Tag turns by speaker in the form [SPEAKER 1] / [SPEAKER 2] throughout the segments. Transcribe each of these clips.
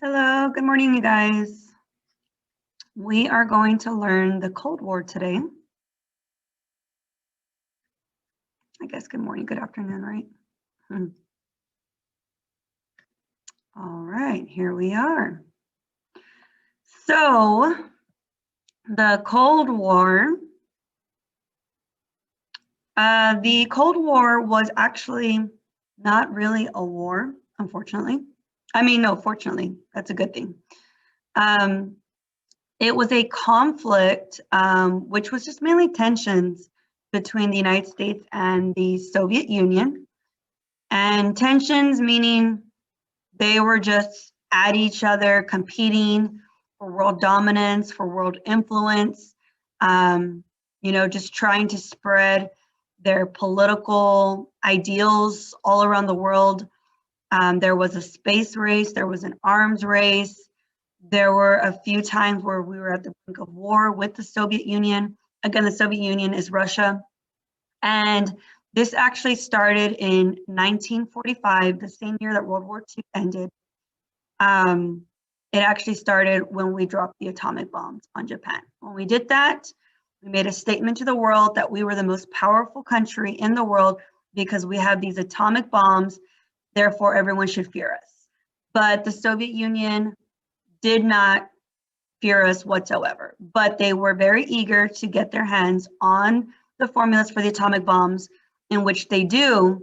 [SPEAKER 1] Hello, good morning, you guys. We are going to learn the Cold War today. I guess good morning, good afternoon, right? All right, here we are. So, the Cold War. The Cold War was actually not really a war, unfortunately. I mean, no, fortunately, that's a good thing. It was a conflict, which was just mainly tensions between the United States and the Soviet Union. And tensions meaning they were just at each other, competing for world dominance, for world influence, just trying to spread their political ideals all around the world. There was a space race, there was an arms race. There were a few times where we were at the brink of war with the Soviet Union. Again, the Soviet Union is Russia. And this actually started in 1945, the same year that World War II ended. It actually started when we dropped the atomic bombs on Japan. When we did that, we made a statement to the world that we were the most powerful country in the world because we have these atomic bombs, therefore everyone should fear us. But the Soviet Union did not fear us whatsoever, but they were very eager to get their hands on the formulas for the atomic bombs, in which they do,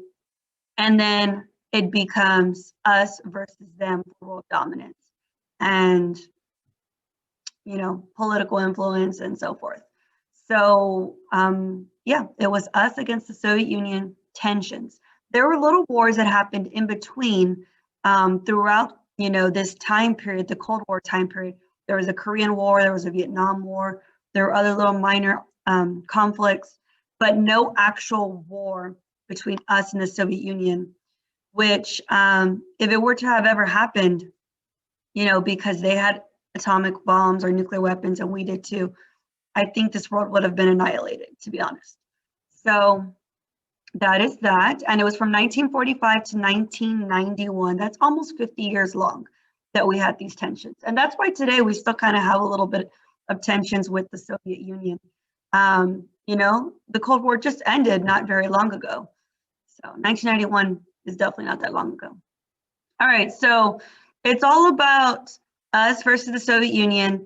[SPEAKER 1] and then it becomes us versus them for world dominance and political influence and so forth. So it was us against the Soviet Union. Tensions. There were little wars that happened in between throughout this time period, the Cold War time period. There was a Korean War, there was a Vietnam War, there were other little minor conflicts, but no actual war between us and the Soviet Union, which if it were to have ever happened, because they had atomic bombs or nuclear weapons and we did too, I think this world would have been annihilated, to be honest. So that is that. And it was from 1945 to 1991. That's almost 50 years long that we had these tensions. And that's why today we still kind of have a little bit of tensions with the Soviet Union. The Cold War just ended not very long ago. So 1991 is definitely not that long ago. All right, so it's all about us versus the Soviet Union,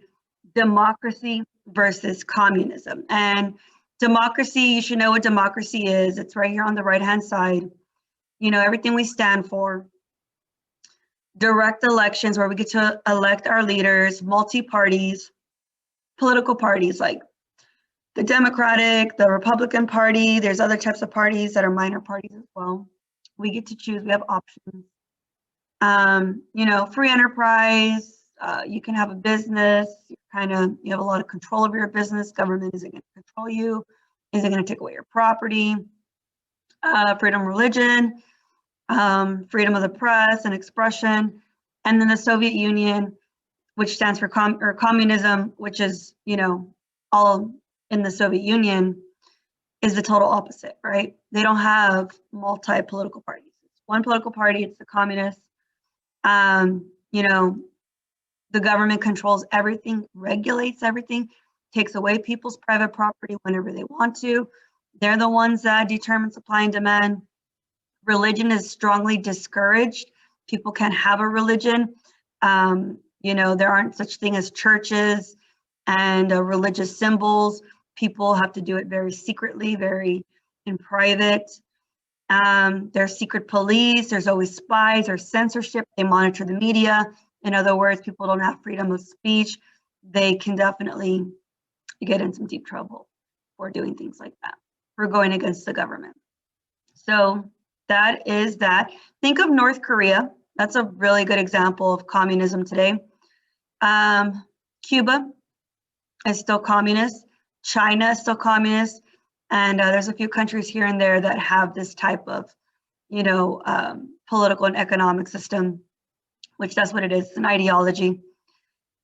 [SPEAKER 1] democracy versus communism. And democracy, you should know what democracy is. It's right here on the right-hand side. Everything we stand for. Direct elections where we get to elect our leaders, multi-parties, political parties like the Democratic, the Republican Party. There's other types of parties that are minor parties as well. We get to choose, we have options. Free enterprise, you can have a business, you have a lot of control over your business. Government isn't going to control you, isn't going to take away your property. Freedom of religion, freedom of the press and expression. And then the Soviet Union, which stands for communism, which is, all in the Soviet Union, is the total opposite, right? They don't have multi-political parties. It's one political party, it's the communists. The government controls everything, regulates everything, takes away people's private property whenever they want to. They're the ones that determine supply and demand. Religion is strongly discouraged. People can't have a religion. There aren't such thing as churches and religious symbols. People have to do it very secretly, very in private. There's secret police, there's always spies, there's censorship, they monitor the media. In other words, people don't have freedom of speech. They can definitely get in some deep trouble for doing things like that, for going against the government. So that is that. Think of North Korea. That's a really good example of communism today. Cuba is still communist. China is still communist. And there's a few countries here and there that have this type of, political and economic system, which that's what it is. It's an ideology.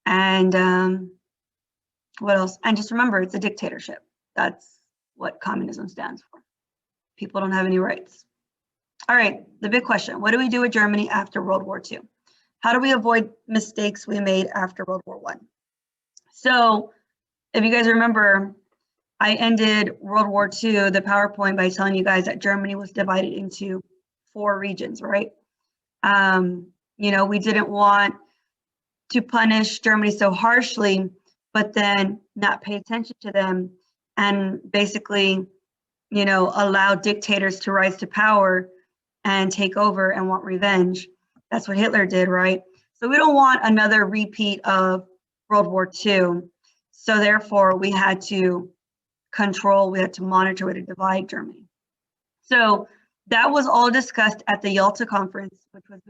[SPEAKER 1] And what else? And just remember, it's a dictatorship. That's what communism stands for. People don't have any rights. All right, the big question. What do we do with Germany after World War II? how do we avoid mistakes we made after World War I? So if you guys remember, I ended World War II, the PowerPoint, by telling you guys that Germany was divided into 4 regions, right? We didn't want to punish Germany so harshly, but then not pay attention to them and basically, allow dictators to rise to power and take over and want revenge. That's what Hitler did, right? So we don't want another repeat of World War II. So therefore, we had to monitor, we had to divide Germany. So that was all discussed at the Yalta Conference, which was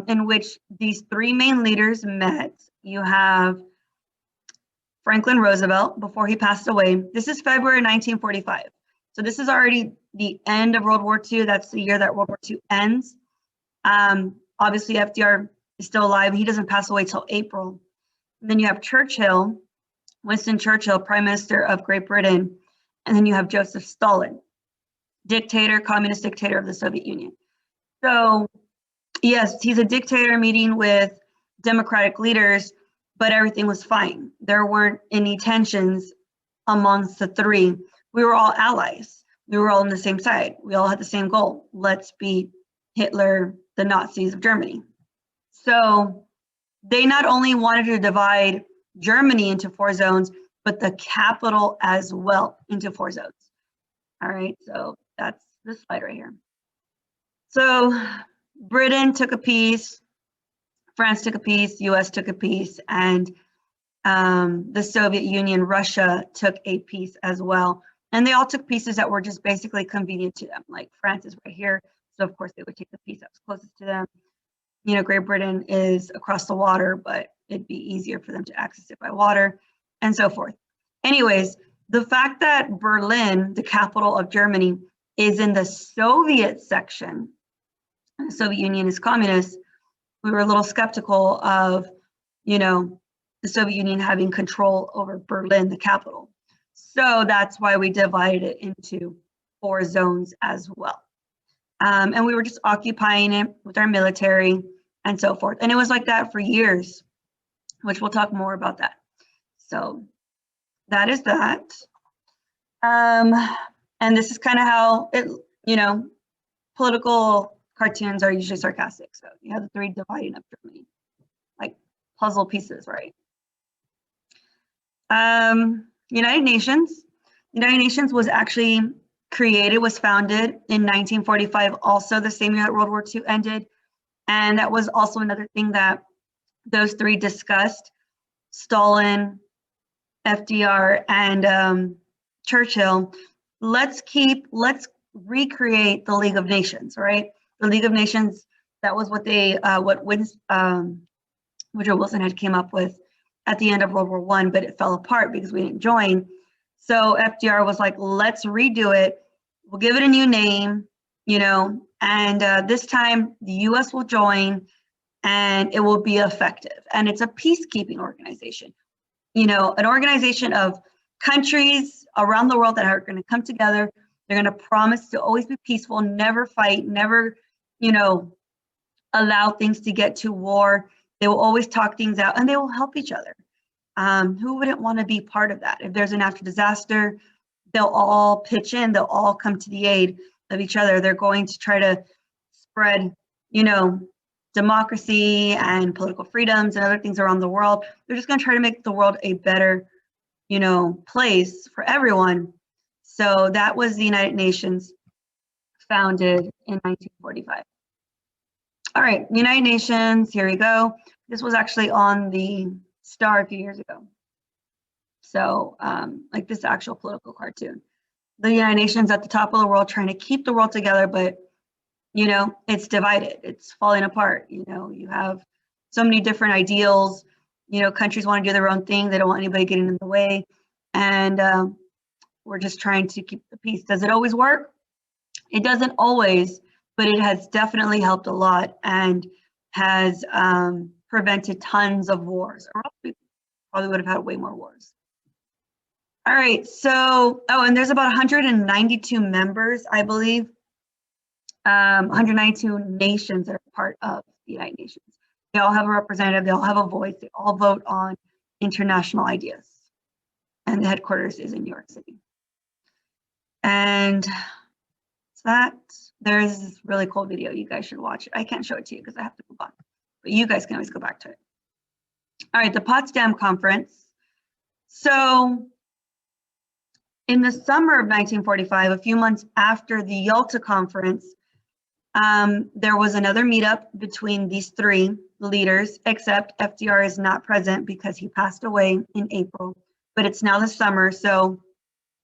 [SPEAKER 1] in which these 3 main leaders met. You have Franklin Roosevelt before he passed away. This is February 1945. So this is already the end of World War II. That's the year that World War II ends. Obviously, FDR is still alive. He doesn't pass away till April. And then you have Churchill, Winston Churchill, Prime Minister of Great Britain. And then you have Joseph Stalin, communist dictator of the Soviet Union. So yes, he's a dictator meeting with democratic leaders, but everything was fine. There weren't any tensions amongst the 3. We were all allies. We were all on the same side. We all had the same goal. Let's beat Hitler, the Nazis of Germany. So they not only wanted to divide Germany into 4 zones, but the capital as well into 4 zones. All right, so that's this slide right here. So Britain took a piece, France took a piece, US took a piece, and the Soviet Union, Russia took a piece as well. And they all took pieces that were just basically convenient to them. Like France is right here, so of course they would take the piece that was closest to them. Great Britain is across the water, but it'd be easier for them to access it by water, and so forth. Anyways, the fact that Berlin, the capital of Germany, is in the Soviet section, the Soviet Union is communist, we were a little skeptical of, the Soviet Union having control over Berlin, the capital. So that's why we divided it into 4 zones as well. And we were just occupying it with our military and so forth. And it was like that for years, which we'll talk more about that. So that is that. And this is kind of how it, political cartoons are usually sarcastic. So you have the 3 dividing up Germany, like puzzle pieces, right? United Nations. United Nations was actually was founded in 1945, also the same year that World War II ended. And that was also another thing that those 3 discussed, Stalin, FDR, and Churchill. Let's recreate the League of Nations, right? The League of Nations, that was what Woodrow Wilson had came up with at the end of World War I, but it fell apart because we didn't join. So FDR was like, let's redo it. We'll give it a new name, and this time the US will join and it will be effective. And it's a peacekeeping organization, an organization of countries around the world that are going to come together. They're going to promise to always be peaceful, never fight, never, allow things to get to war. They will always talk things out and they will help each other. Who wouldn't want to be part of that? If there's a natural disaster, they'll all pitch in, they'll all come to the aid of each other. They're going to try to spread, democracy and political freedoms and other things around the world. They're just going to try to make the world a better, place for everyone. So that was the United Nations, founded in 1945. All right, United Nations, here we go. This was actually on the Star a few years ago. So like this actual political cartoon. The United Nations at the top of the world trying to keep the world together, but it's divided, it's falling apart. You have so many different ideals. Countries want to do their own thing. They don't want anybody getting in the way. And we're just trying to keep the peace. Does it always work? It doesn't always, but it has definitely helped a lot and has prevented tons of wars. Or we probably would have had way more wars. All right, so, and there's about 192 members, I believe, 192 nations that are part of the United Nations. They all have a representative, they all have a voice, they all vote on international ideas. And the headquarters is in New York City. And that, there's this really cool video. You guys should watch it. I can't show it to you because I have to move on, but you guys can always go back to it. All right, the Potsdam Conference. So in the summer of 1945, a few months after the Yalta Conference, there was another meetup between these three leaders, except FDR is not present because he passed away in April, but it's now the summer. So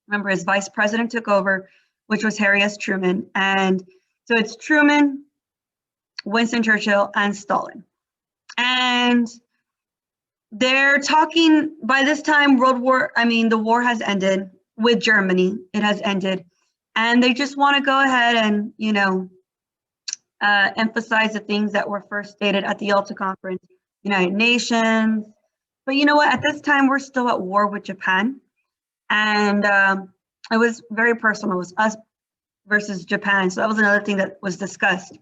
[SPEAKER 1] remember, his vice president took over, which was Harry S. Truman. And so it's Truman, Winston Churchill, and Stalin. And they're talking, by this time, the war has ended with Germany. It has ended. And they just want to go ahead and, emphasize the things that were first stated at the Yalta Conference, United Nations. But you know what? At this time, we're still at war with Japan. And it was very personal. It was us versus Japan. So that was another thing that was discussed.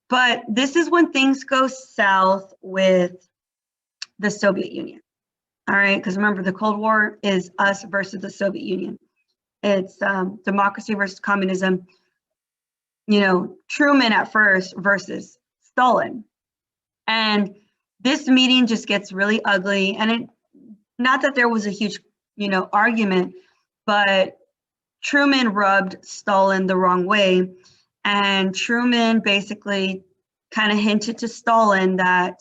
[SPEAKER 1] But this is when things go south with the Soviet Union. All right, because remember, the Cold War is us versus the Soviet Union. It's democracy versus communism. Truman at first versus Stalin. And this meeting just gets really ugly. And not that there was a huge, argument, but Truman rubbed Stalin the wrong way. And Truman basically kind of hinted to Stalin that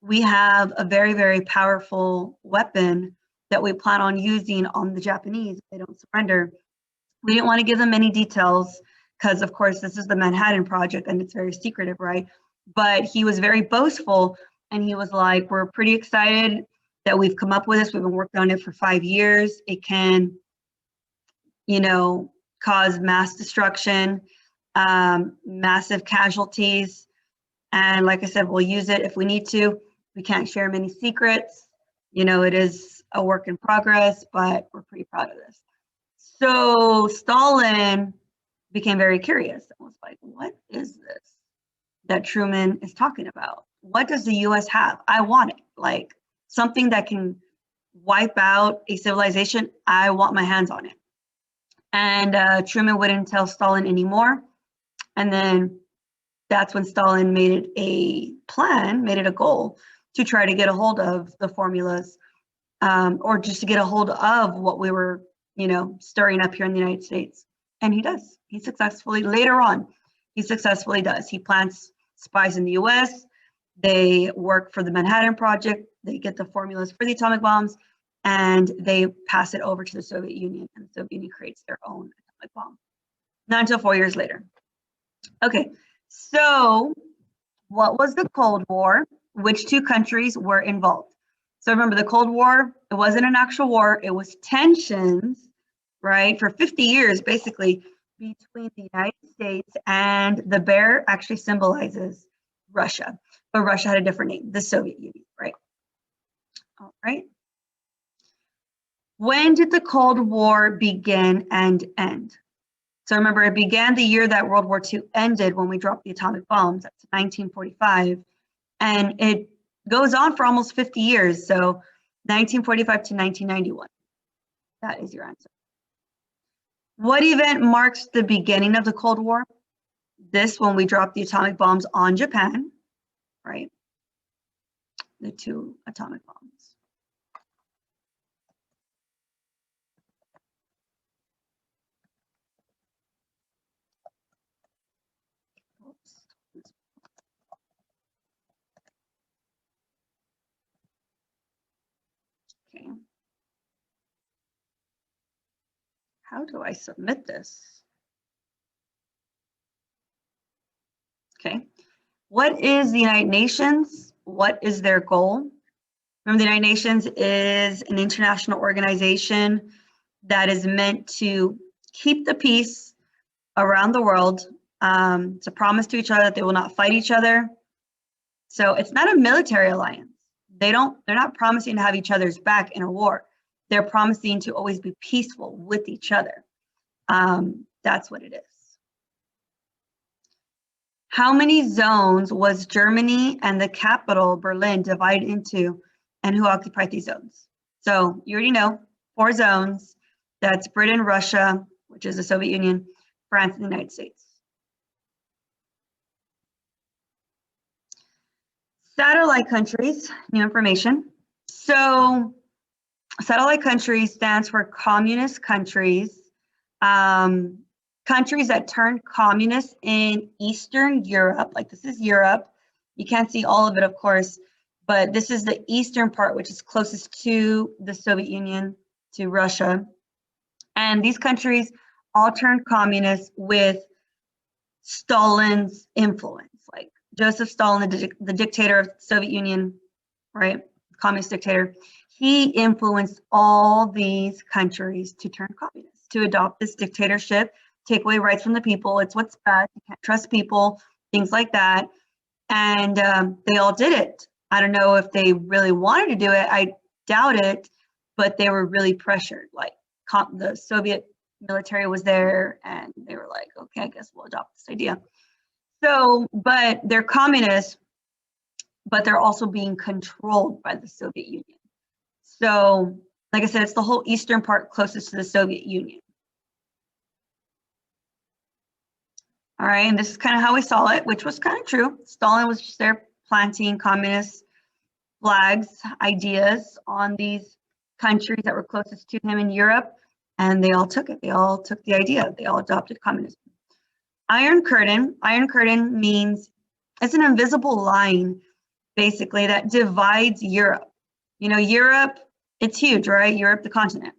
[SPEAKER 1] we have a very, very powerful weapon that we plan on using on the Japanese if they don't surrender. We didn't want to give them any details because, of course, this is the Manhattan Project and it's very secretive, right? But he was very boastful and he was like, we're pretty excited that we've come up with this. We've been working on it for 5 years. It can, cause mass destruction, massive casualties. And like I said, we'll use it if we need to. We can't share many secrets. It is a work in progress, but we're pretty proud of this. So Stalin became very curious and was like, what is this that Truman is talking about? What does the US have? I want it. Like something that can wipe out a civilization. I want my hands on it. And Truman wouldn't tell Stalin anymore. And then that's when Stalin made it a plan, made it a goal to try to get a hold of the formulas, or just to get a hold of what we were, stirring up here in the United States. And he does. He successfully, later on, he successfully does. He plants spies in the US. They work for the Manhattan Project. They get the formulas for the atomic bombs, and they pass it over to the Soviet Union. And the Soviet Union creates their own atomic bomb. Not until 4 years later. Okay, so what was the Cold War? Which two countries were involved? So remember, the Cold War, it wasn't an actual war. It was tensions, right? For 50 years, basically, between the United States and the bear actually symbolizes Russia. But Russia had a different name, the Soviet Union, right? All right. When did the Cold War begin and end? So remember, it began the year that World War II ended when we dropped the atomic bombs. That's 1945. And it goes on for almost 50 years. So 1945 to 1991. That is your answer. What event marks the beginning of the Cold War? This, when we dropped the atomic bombs on Japan, right? The 2 atomic bombs. Okay. How do I submit this? Okay. What is the United Nations? What is their goal? Remember, the United Nations is an international organization that is meant to keep the peace around the world. It's a promise to each other that they will not fight each other. So it's not a military alliance. They're not promising to have each other's back in a war. They're promising to always be peaceful with each other. That's what it is. How many zones was Germany and the capital, Berlin, divided into, and who occupied these zones? So you already know, 4 zones. That's Britain, Russia, which is the Soviet Union, France, and the United States. Satellite countries, new information. So satellite countries stands for communist countries. Countries that turned communist in Eastern Europe, like this is Europe. You can't see all of it, of course, but this is the eastern part, which is closest to the Soviet Union, to Russia. And these countries all turned communist with Stalin's influence, like Joseph Stalin, the dictator of the Soviet Union, right? Communist dictator. He influenced all these countries to turn communist, to adopt this dictatorship, take away rights from the people. It's what's best. You can't trust people, things like that. And they all did it. I don't know if they really wanted to do it. I doubt it, but they were really pressured. Like the Soviet military was there and they were like, okay, I guess we'll adopt this idea. So, but they're communists, but they're also being controlled by the Soviet Union. So, like I said, it's the whole eastern part closest to the Soviet Union. All right, and this is kind of how we saw it, which was kind of true. Stalin was just there planting communist flags, ideas on these countries that were closest to him in Europe, and they all took it. They all took the idea. They all adopted communism. Iron Curtain. Iron Curtain means it's an invisible line, basically, that divides Europe. You know, Europe, it's huge, right? Europe, the continent.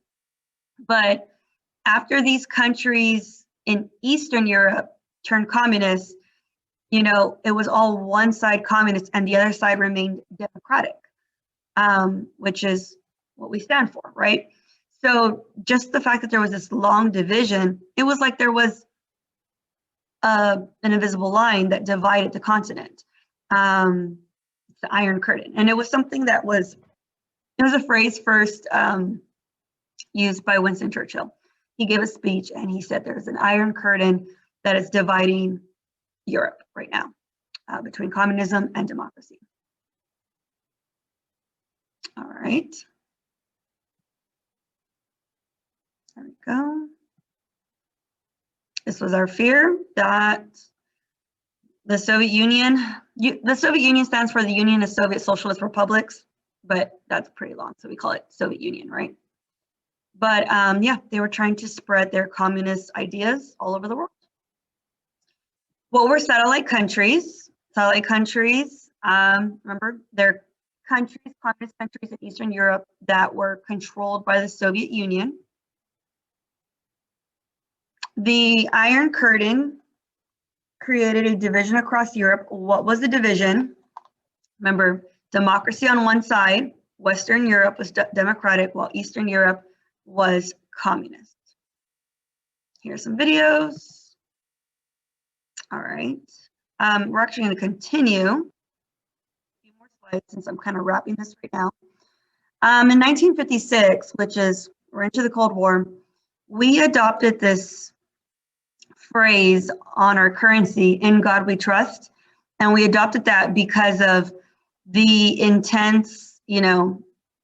[SPEAKER 1] But after these countries in Eastern Europe turned communist, you know, it was all one side communist and the other side remained democratic, which is what we stand for, right? So just the fact that there was this long division, it was like there was an invisible line that divided the continent, the Iron Curtain. And it was something that was, it was a phrase first used by Winston Churchill. He gave a speech and he said there's an Iron Curtain that is dividing Europe right now between communism and democracy. All right. There we go. This was our fear that the Soviet Union stands for the Union of Soviet Socialist Republics, but that's pretty long, so we call it Soviet Union, right? But yeah, they were trying to spread their communist ideas all over the world. What were satellite countries? Satellite countries, remember, they're countries, communist countries in Eastern Europe that were controlled by the Soviet Union. The Iron Curtain created a division across Europe. What was the division? Remember, democracy on one side, Western Europe was democratic, while Eastern Europe was communist. Here's some videos. All right, we're actually going to continue a few more slides since I'm kind of wrapping this right now. In 1956, which is, we're into the Cold War, we adopted this phrase on our currency, "In God We Trust," and we adopted that because of the intense, you know,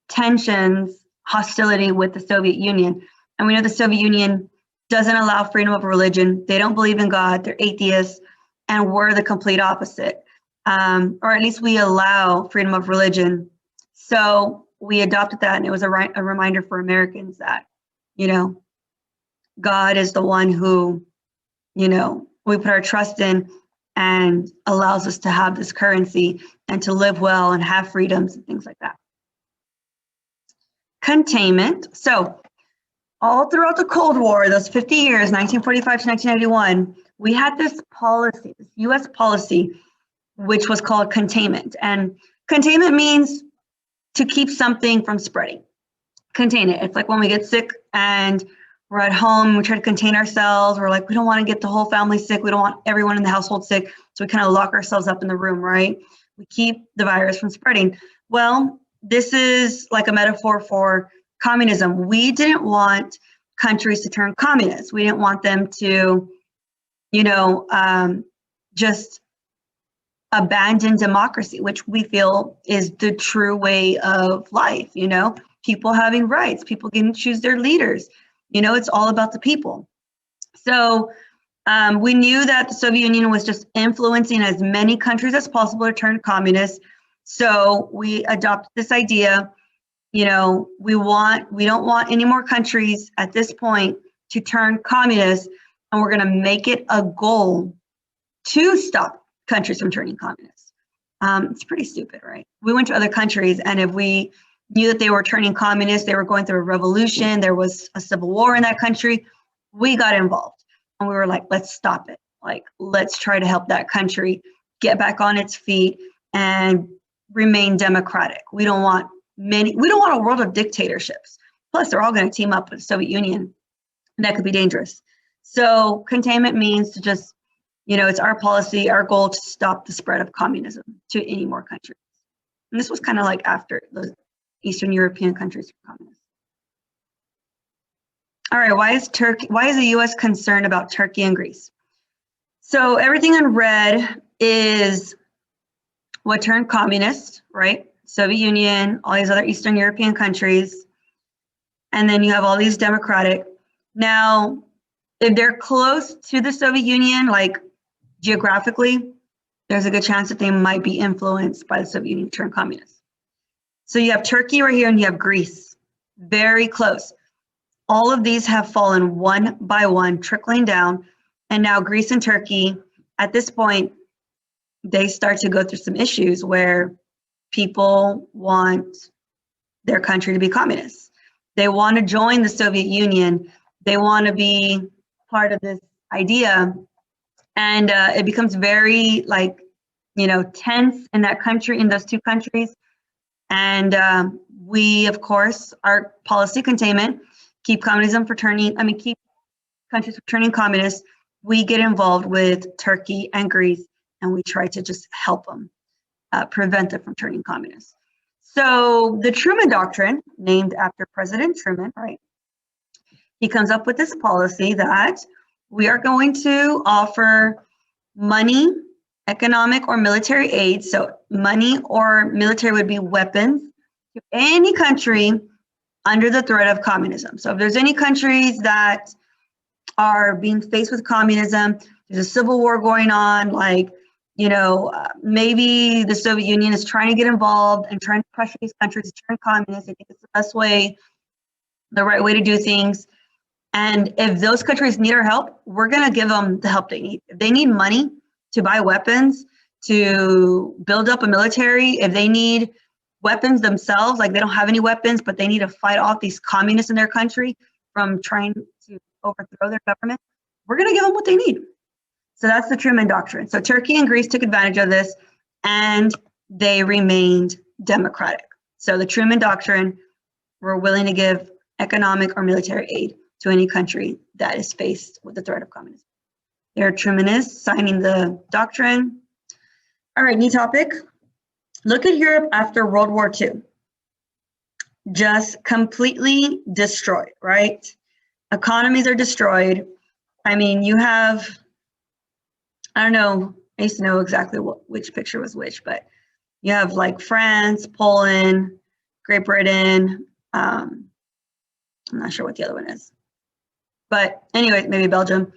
[SPEAKER 1] tensions, hostility with the Soviet Union. And we know the Soviet Union doesn't allow freedom of religion. They don't believe in God. They're atheists, and we're the complete opposite. Or at least we allow freedom of religion. So we adopted that, and it was a reminder for Americans that, you know, God is the one who, you know, we put our trust in and allows us to have this currency and to live well and have freedoms and things like that. Containment. So all throughout the Cold War, those 50 years, 1945 to 1991, we had this policy, this US policy, which was called containment. And containment means to keep something from spreading. Contain it. It's like when we get sick and we're at home, we try to contain ourselves. We're like, we don't want to get the whole family sick. We don't want everyone in the household sick. So we kind of lock ourselves up in the room, right? We keep the virus from spreading. Well, this is like a metaphor for communism. We didn't want countries to turn communist. We didn't want them to, you know, just abandon democracy, which we feel is the true way of life, you know, people having rights, people getting to choose their leaders. You know, it's all about the people. So we knew that the Soviet Union was just influencing as many countries as possible to turn communist. So we adopted this idea, you know, we don't want any more countries at this point to turn communist, and we're going to make it a goal to stop countries from turning communist. It's pretty stupid, right? We went to other countries, and if we knew that they were turning communist, they were going through a revolution, there was a civil war in that country, we got involved. And we were like, let's stop it. Like, let's try to help that country get back on its feet and remain democratic. We don't want a world of dictatorships. Plus, they're all going to team up with the Soviet Union, and that could be dangerous. So containment means to just, you know, it's our policy, our goal to stop the spread of communism to any more countries. And this was kind of like after those Eastern European countries were communist. All right, why is the US concerned about Turkey and Greece? So everything in red is what turned communist, right? Soviet Union, all these other Eastern European countries. And then you have all these democratic. Now, if they're close to the Soviet Union, like geographically, there's a good chance that they might be influenced by the Soviet Union to turn communist. So you have Turkey right here and you have Greece, very close. All of these have fallen one by one, trickling down. And now Greece and Turkey, at this point, they start to go through some issues where people want their country to be communist. They want to join the Soviet Union. They want to be part of this idea. And it becomes very, like, you know, tense in that country, in those two countries. And we, of course, our policy containment, keep countries from turning communist. We get involved with Turkey and Greece, and we try to just help them, prevent them from turning communist. So the Truman Doctrine, named after President Truman, right? He comes up with this policy that we are going to offer money, economic or military aid. So money or military would be weapons to any country under the threat of communism. So if there's any countries that are being faced with communism, there's a civil war going on, like, you know, maybe the Soviet Union is trying to get involved and trying to pressure these countries to turn communist. I think it's the best way, the right way to do things. And if those countries need our help, we're going to give them the help they need. If they need money to buy weapons, to build up a military, if they need weapons themselves, like they don't have any weapons, but they need to fight off these communists in their country from trying to overthrow their government, we're going to give them what they need. So that's the Truman Doctrine. So Turkey and Greece took advantage of this, and they remained democratic. So the Truman Doctrine, we're willing to give economic or military aid to any country that is faced with the threat of communism. There, Truman is signing the doctrine. All right, new topic. Look at Europe after World War II. Just completely destroyed, right? Economies are destroyed. I mean, you have, I don't know, I used to know exactly which picture was which, but you have like France, Poland, Great Britain. I'm not sure what the other one is. But anyways, maybe Belgium.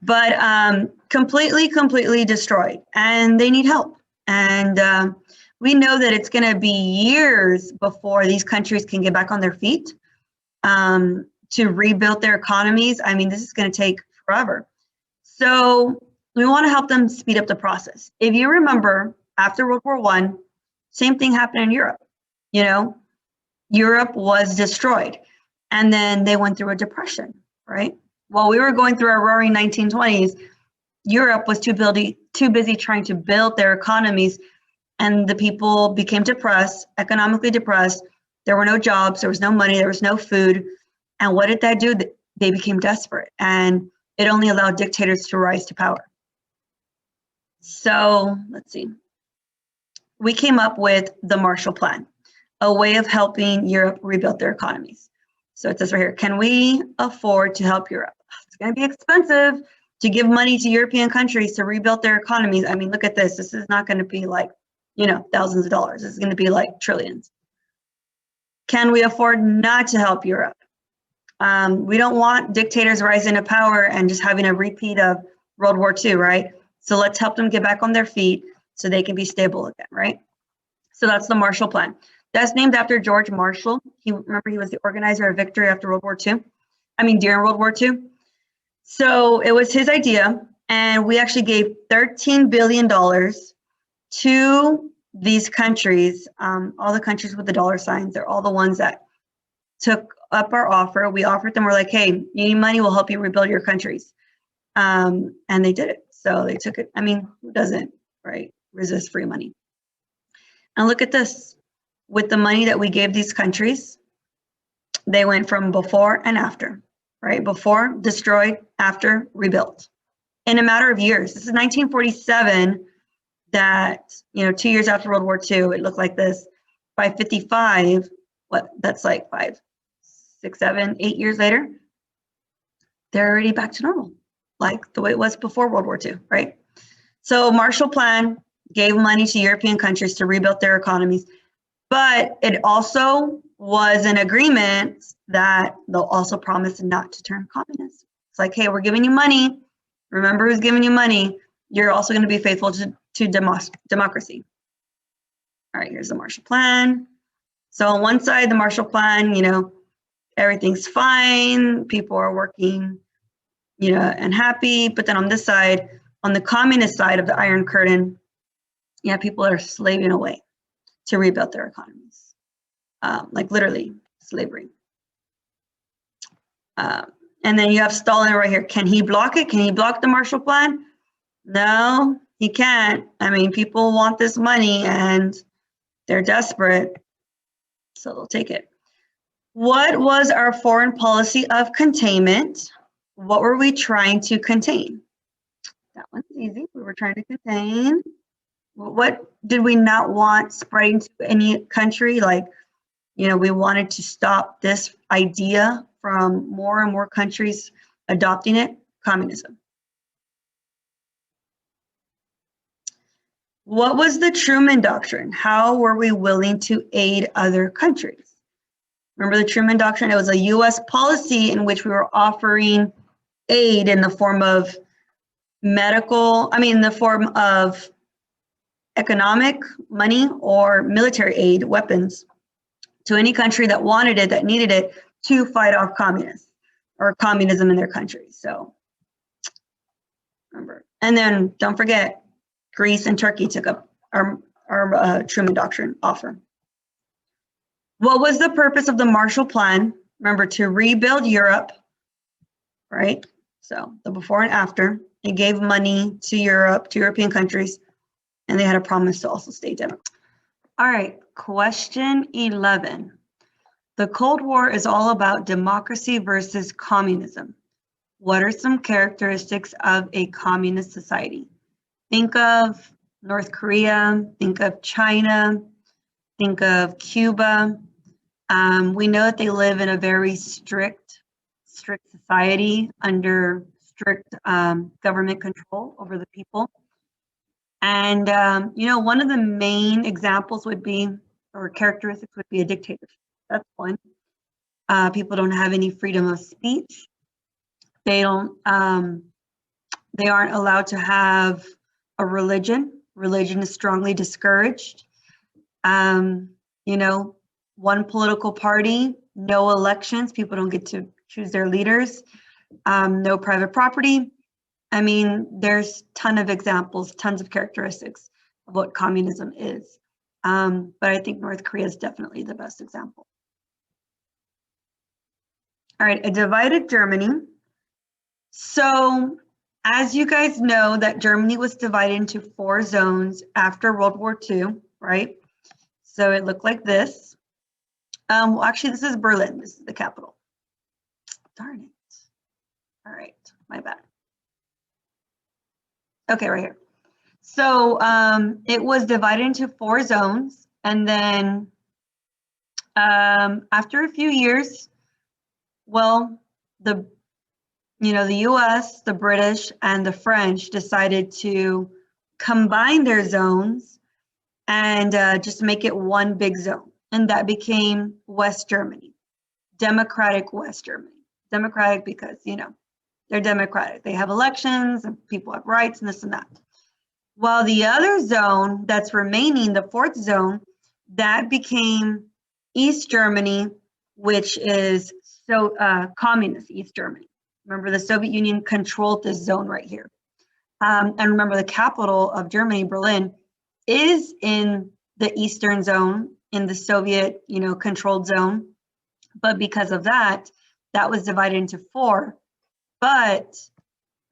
[SPEAKER 1] But completely destroyed, and they need help. And we know that it's going to be years before these countries can get back on their feet to rebuild their economies. I mean, this is going to take forever. So we want to help them speed up the process. If you remember, after World War I, same thing happened in Europe. You know, Europe was destroyed, and then they went through a depression, right? While we were going through our roaring 1920s, Europe was too busy trying to build their economies, and the people became depressed, economically depressed. There were no jobs, there was no money, there was no food. And what did that do? They became desperate, and it only allowed dictators to rise to power. So let's see. We came up with the Marshall Plan, a way of helping Europe rebuild their economies. So it says right here, can we afford to help Europe? It's going to be expensive. to give money to European countries to rebuild their economies. I mean, look at this. This is not going to be like, you know, thousands of dollars. This is going to be like trillions. Can we afford not to help Europe? We don't want dictators rising to power and just having a repeat of World War II, right? So let's help them get back on their feet so they can be stable again, right? So that's the Marshall Plan. That's named after George Marshall. Remember, he was the organizer of victory after World War II. I mean, during World War II. So it was his idea, and we actually gave $13 billion to these countries, all the countries with the dollar signs. They're all the ones that took up our offer. We offered them, we're like, hey, you need money, we'll help you rebuild your countries. And they did it. So they took it. I mean, who doesn't, right, resist free money? And look at this. With the money that we gave these countries, they went from before and after, right? Before, destroyed, after, rebuilt. In a matter of years. This is 1947 that, you know, 2 years after World War II, it looked like this. By 55, what, that's like 5, 6, 7, 8 years later, they're already back to normal, like the way it was before World War II, right? So Marshall Plan gave money to European countries to rebuild their economies, but it also was an agreement that they'll also promise not to turn communist. It's like, hey, we're giving you money. Remember who's giving you money. You're also going to be faithful to democracy. All right, here's the Marshall Plan. So on one side, the Marshall Plan, you know, everything's fine. People are working, you know, and happy. But then on this side, on the communist side of the Iron Curtain, yeah, people are slaving away to rebuild their economies, like literally slavery. And then you have Stalin right here. Can he block it? Can he block the Marshall Plan? No, he can't. I mean, people want this money and they're desperate, so they'll take it. What was our foreign policy of containment? What were we trying to contain? That one's easy. We were trying to contain. What did we not want spreading to any country? Like, you know, we wanted to stop this idea from more and more countries adopting it. Communism. What was the Truman Doctrine? How were we willing to aid other countries? Remember the Truman Doctrine? It was a U.S. policy in which we were offering aid in the form of in the form of economic, money, or military aid, weapons, to any country that wanted it, that needed it, to fight off communists or communism in their country. So remember. And then don't forget, Greece and Turkey took up our Truman Doctrine offer. What was the purpose of the Marshall Plan? Remember, to rebuild Europe, right? So the before and after. It gave money to Europe, to European countries, and they had a promise to also stay democratic. All right, question 11. The Cold War is all about democracy versus communism. What are some characteristics of a communist society? Think of North Korea, think of China, think of Cuba. We know that they live in a very strict society under strict government control over the people. And, you know, one of the main examples would be, or characteristics would be, a dictatorship. That's one. People don't have any freedom of speech. They don't, they aren't allowed to have a religion. Religion is strongly discouraged. You know, one political party, no elections. People don't get to choose their leaders. No private property. I mean, there's a ton of examples, tons of characteristics of what communism is. But I think North Korea is definitely the best example. All right, a divided Germany. So as you guys know, that Germany was divided into 4 zones after World War II, right? So it looked like this. Well, actually, this is Berlin. This is the capital. Darn it. All right, my bad. Okay, right here. So it was divided into 4 zones. And then after a few years, well, the the US, the British, and the French decided to combine their zones and just make it one big zone. And that became West Germany, democratic West Germany. Democratic because, they're democratic. They have elections and people have rights and this and that. While the other zone that's remaining, the fourth zone, that became East Germany, which is communist East Germany. Remember, the Soviet Union controlled this zone right here. And remember, the capital of Germany, Berlin, is in the Eastern zone, in the Soviet, controlled zone. But because of that, that was divided into four. But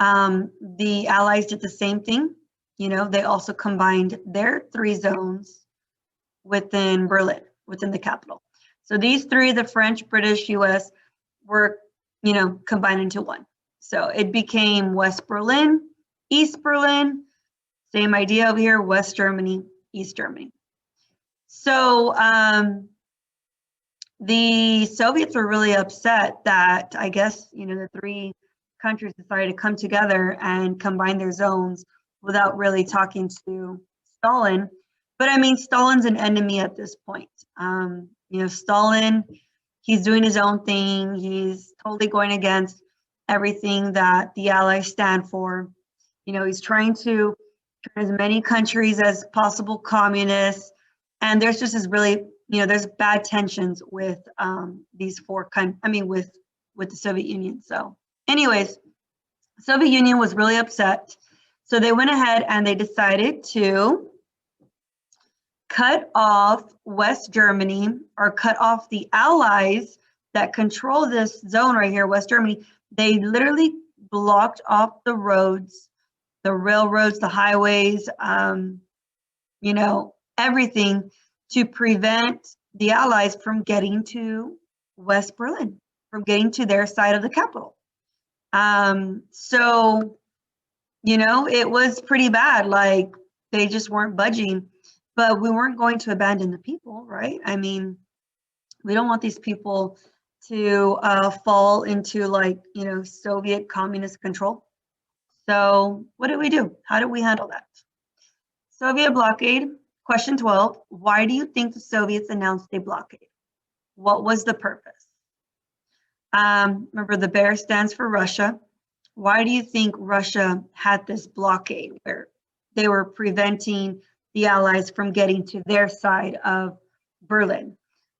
[SPEAKER 1] the Allies did the same thing. They also combined their three zones within Berlin, within the capital. So these three, the French, British, US, were, combined into one. So it became West Berlin, East Berlin, same idea over here, West Germany, East Germany. So the Soviets were really upset that, I guess, the three countries decided to come together and combine their zones without really talking to Stalin. But I mean, Stalin's an enemy at this point. Stalin, he's doing his own thing. He's totally going against everything that the Allies stand for. He's trying to turn as many countries as possible communist. And there's just this really, there's bad tensions with these four with the Soviet Union. So anyways, Soviet Union was really upset. So they went ahead and they decided to cut off West Germany, or cut off the Allies that control this zone right here, West Germany. They literally blocked off the roads, the railroads, the highways, everything to prevent the Allies from getting to West Berlin, from getting to their side of the capital. So, it was pretty bad. Like, they just weren't budging, but we weren't going to abandon the people, right? I mean, we don't want these people to fall into Soviet communist control. So what did we do? How did we handle that? Soviet blockade. Question 12, why do you think the Soviets announced a blockade? What was the purpose? Remember, the bear stands for Russia. Why do you think Russia had this blockade where they were preventing the Allies from getting to their side of Berlin?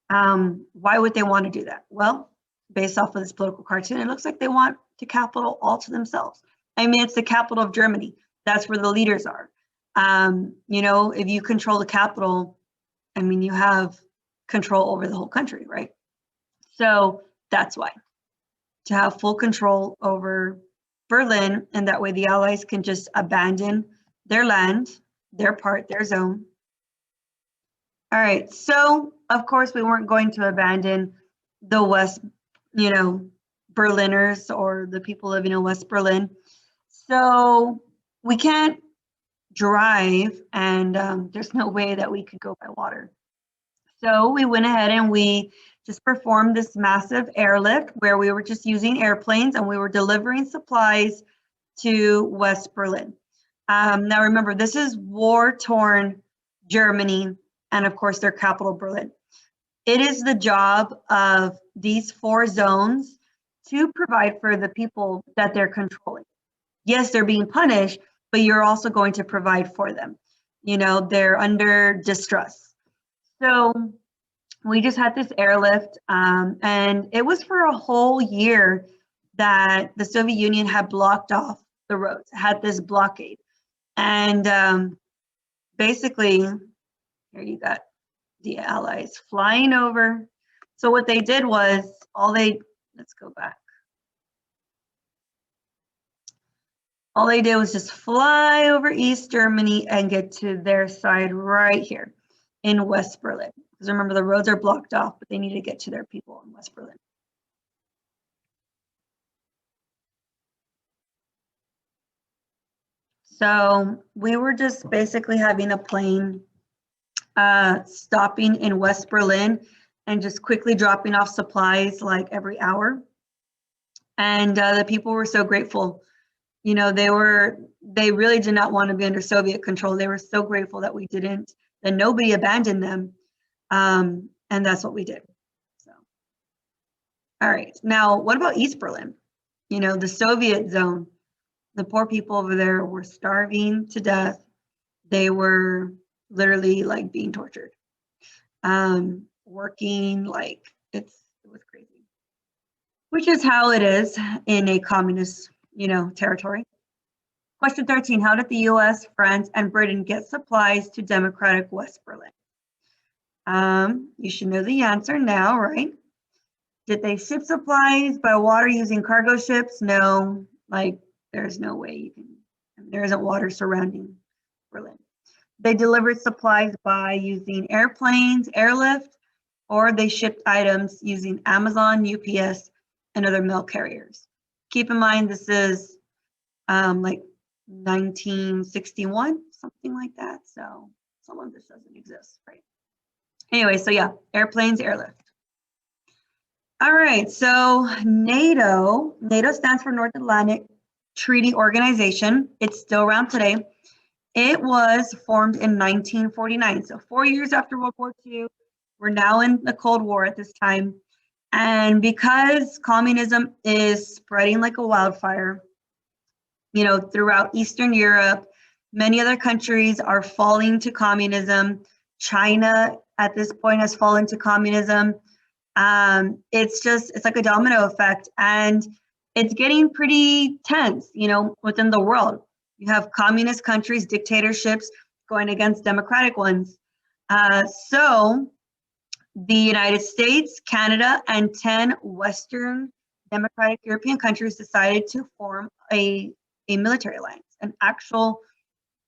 [SPEAKER 1] Why would they want to do that? Well, based off of this political cartoon, it looks like they want the capital all to themselves. I mean, it's the capital of Germany. That's where the leaders are. If you control the capital, I mean, you have control over the whole country, right? So that's why, to have full control over Berlin, and that way the Allies can just abandon their land, their part, their zone. All right, so of course we weren't going to abandon the West, Berliners or the people living in West Berlin. So we can't drive, and there's no way that we could go by water. So we went ahead and we just performed this massive airlift where we were just using airplanes and we were delivering supplies to West Berlin. Now remember, this is war-torn Germany, and of course their capital, Berlin. It is the job of these four zones to provide for the people that they're controlling. Yes, they're being punished, but you're also going to provide for them. They're under distress. So we just had this airlift, and it was for a whole year that the Soviet Union had blocked off the roads, had this blockade. And basically, here you got the Allies flying over. So what they did was, let's go back. All they did was just fly over East Germany and get to their side right here in West Berlin. Because remember, the roads are blocked off, but they need to get to their people in West Berlin. So we were just basically having a plane stopping in West Berlin and just quickly dropping off supplies like every hour. And the people were so grateful. You know, they really did not want to be under Soviet control. They were so grateful that we didn't, that nobody abandoned them. And that's what we did. So, all right. Now, what about East Berlin? You know, the Soviet zone. The poor people over there were starving to death. They were literally like being tortured, working like it was crazy, which is how it is in a communist, you know, territory. Question 13, how did the US, France, and Britain get supplies to democratic West Berlin? You should know the answer now, right? Did they ship supplies by water using cargo ships? No, like there's no way you can, there isn't water surrounding Berlin. They delivered supplies by using airplanes, airlift, or they shipped items using Amazon, UPS, and other mail carriers. Keep in mind, this is like 1961, something like that. So some of this doesn't exist, right? Anyway, so yeah, airplanes, airlift. All right, so NATO stands for North Atlantic Treaty Organization. It's still around today. It was formed in 1949, so 4 years after World War II. We're now in the Cold War at this time. And because communism is spreading like a wildfire, you know, throughout Eastern Europe, many other countries are falling to communism. China at this point has fallen to communism. It's like a domino effect, and it's getting pretty tense, you know, within the world. You have communist countries, dictatorships going against democratic ones. So the United States, Canada, and 10 Western democratic European countries decided to form a military alliance, an actual,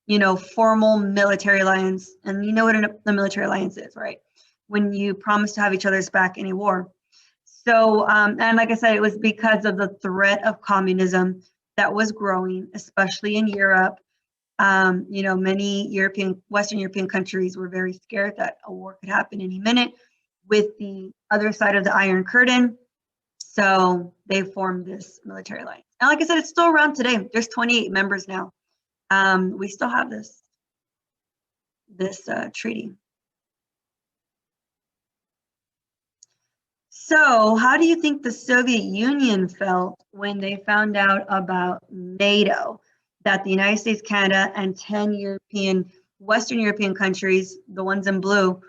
[SPEAKER 1] you know, formal military alliance. And you know what a military alliance is, right? When you promise to have each other's back in a war. So, and like I said, it was because of the threat of communism that was growing, especially in Europe. You know, many Western European countries were very scared that a war could happen any minute with the other side of the Iron Curtain. So they formed this military alliance. And like I said, it's still around today. There's 28 members now. We still have this treaty. So how do you think the Soviet Union felt when they found out about NATO, that the United States, Canada, and 10 Western European countries, the ones in blue,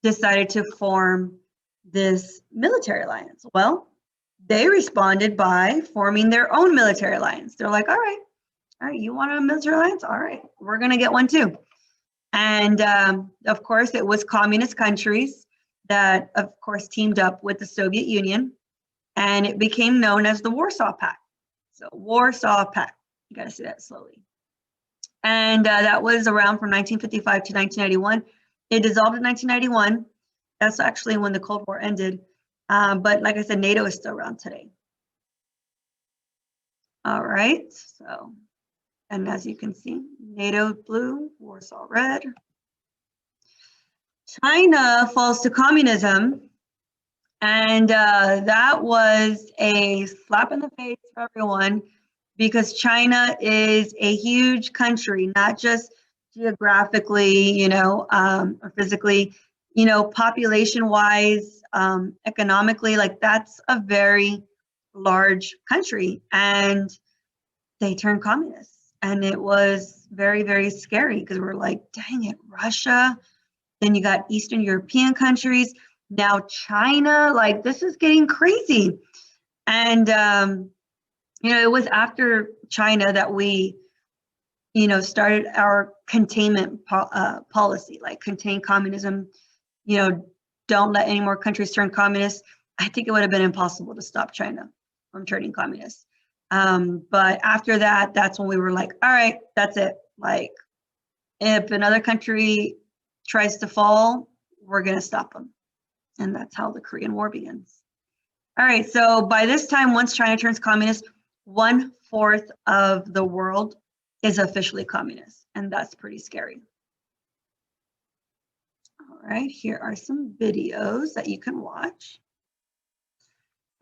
[SPEAKER 1] decided to form this military alliance? Well, they responded by forming their own military alliance. They're like, all right, you want a military alliance? All right, we're going to get one too. And of course, it was communist countries that, of course, teamed up with the Soviet Union, and it became known as the Warsaw Pact. So Warsaw Pact, you got to say that slowly. And that was around from 1955 to 1991. It dissolved in 1991. That's actually when the Cold War ended. But like I said, NATO is still around today. All right, so, and as you can see, NATO blue, Warsaw red. China falls to communism, and that was a slap in the face for everyone, because China is a huge country, not just geographically, you know, or physically, you know, population-wise, economically, like that's a very large country, and they turned communist. And it was very, very scary, because we're like, dang it, Russia. Then you got Eastern European countries. Now China, like this is getting crazy. And, you know, it was after China that we, you know, started our containment policy, like contain communism, you know, don't let any more countries turn communist. I think it would have been impossible to stop China from turning communist. But after that, that's when we were like, all right, that's it. Like, if another country tries to fall, we're going to stop them. And that's how the Korean War begins. All right, so by this time, once China turns communist, 1/4 of the world is officially communist, and that's pretty scary. All right, here are some videos that you can watch.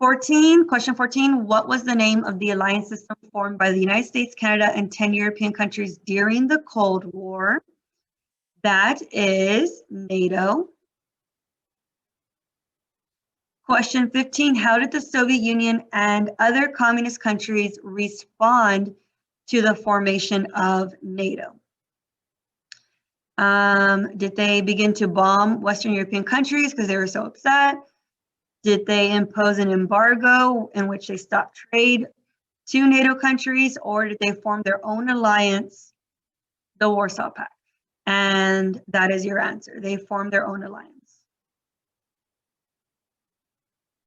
[SPEAKER 1] Question 14, what was the name of the alliance system formed by the United States, Canada, and 10 European countries during the Cold War? That is NATO. Question 15, how did the Soviet Union and other communist countries respond to the formation of NATO? Did they begin to bomb Western European countries because they were so upset? Did they impose an embargo in which they stopped trade to NATO countries, or did they form their own alliance, the Warsaw Pact? And that is your answer. They formed their own alliance.